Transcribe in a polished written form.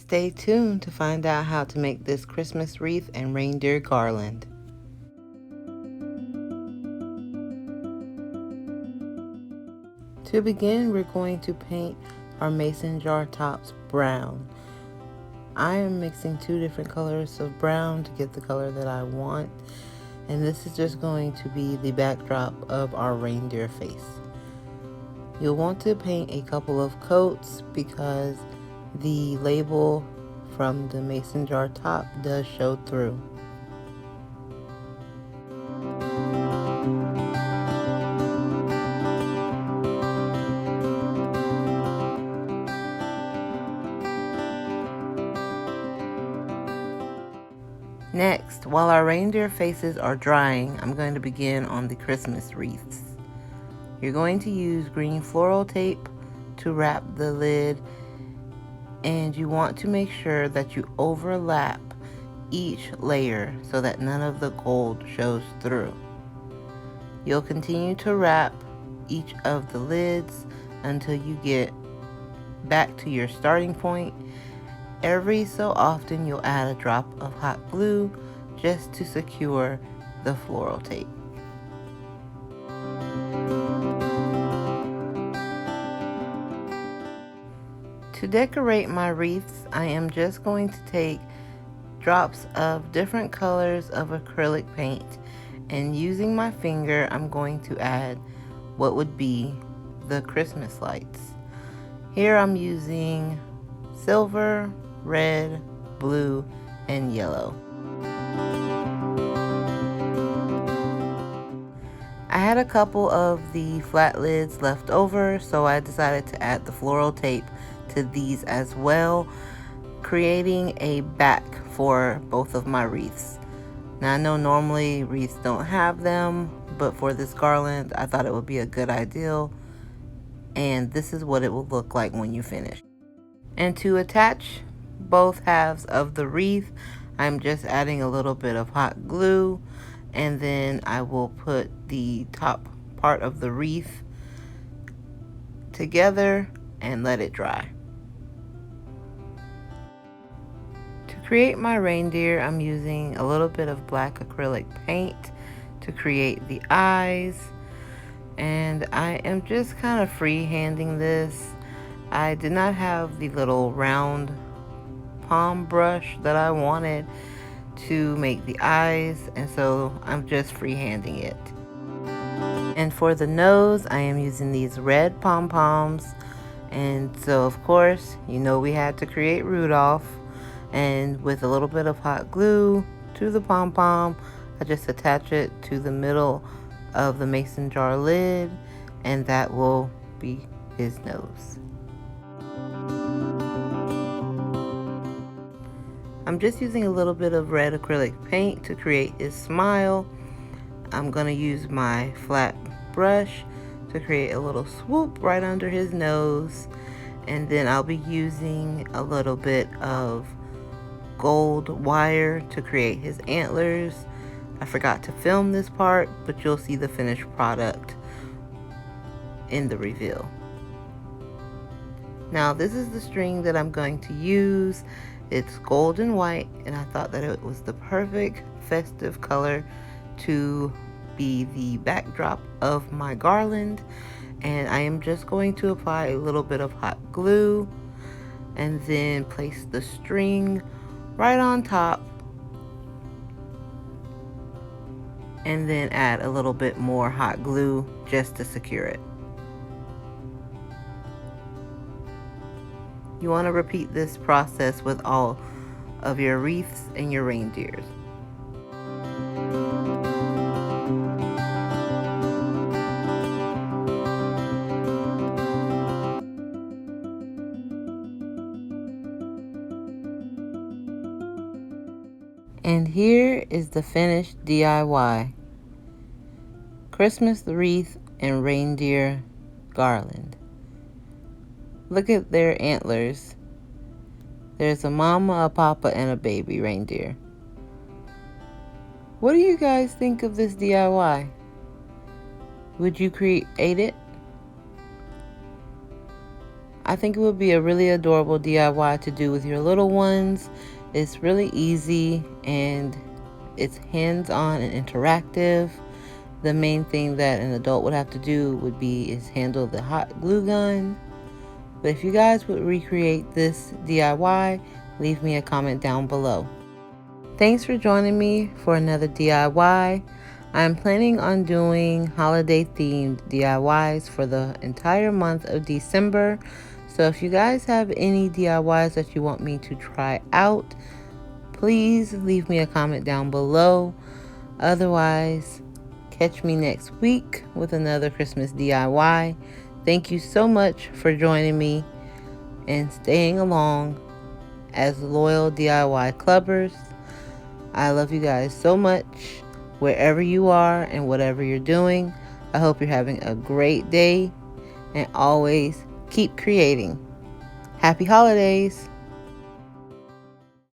Stay tuned to find out how to make this Christmas wreath and reindeer garland. To begin, we're going to paint our mason jar tops brown. I am mixing 2 different colors of brown to get the color that I want, and this is just going to be the backdrop of our reindeer face. You'll want to paint a couple of coats because the label from the mason jar top does show through. Next, while our reindeer faces are drying, I'm going to begin on the Christmas wreaths. You're going to use green floral tape to wrap the lid, and you want to make sure that you overlap each layer so that none of the gold shows through. You'll continue to wrap each of the lids until you get back to your starting point. Every so often you'll add a drop of hot glue just to secure the floral tape. To decorate my wreaths, I am just going to take drops of different colors of acrylic paint, and using my finger I'm going to add what would be the Christmas lights. Here I'm using silver, red, blue, and yellow. I had a couple of the flat lids left over, so I decided to add the floral tape to these as well, creating a back for both of my wreaths. Now I know normally wreaths don't have them, but for this garland I thought it would be a good idea, and this is what it will look like when you finish. And to attach both halves of the wreath, I'm just adding a little bit of hot glue, and then I will put the top part of the wreath together and let it dry. To create my reindeer, I'm using a little bit of black acrylic paint to create the eyes, and I am just kind of free-handing this. I did not have the little round palm brush that I wanted to make the eyes, and so I'm just free-handing it. And for the nose, I am using these red pom-poms, and so of course, you know, we had to create Rudolph, and with a little bit of hot glue to the pom-pom, I just attach it to the middle of the mason jar lid, and that will be his nose. I'm just using a little bit of red acrylic paint to create his smile. I'm going to use my flat brush to create a little swoop right under his nose, and then I'll be using a little bit of gold wire to create his antlers. I forgot to film this part, but you'll see the finished product in the reveal. Now this is the string that I'm going to use. It's gold and white, and I thought that it was the perfect festive color to be the backdrop of my garland. And I am just going to apply a little bit of hot glue and then place the string right on top, and then add a little bit more hot glue just to secure it. You want to repeat this process with all of your wreaths and your reindeers. And here is the finished DIY Christmas wreath and reindeer garland. Look at their antlers. There's a mama, a papa, and a baby reindeer. What do you guys think of this DIY? Would you create it? I think it would be a really adorable DIY to do with your little ones. It's really easy and it's hands-on and interactive. The main thing that an adult would have to do would be is handle the hot glue gun. But if you guys would recreate this DIY, leave me a comment down below. Thanks for joining me for another DIY. I'm planning on doing holiday themed DIYs for the entire month of December. So if you guys have any DIYs that you want me to try out, please leave me a comment down below. Otherwise, catch me next week with another Christmas DIY. Thank you so much for joining me and staying along as loyal DIY clubbers. I love you guys so much, wherever you are and whatever you're doing. I hope you're having a great day and always keep creating. Happy holidays!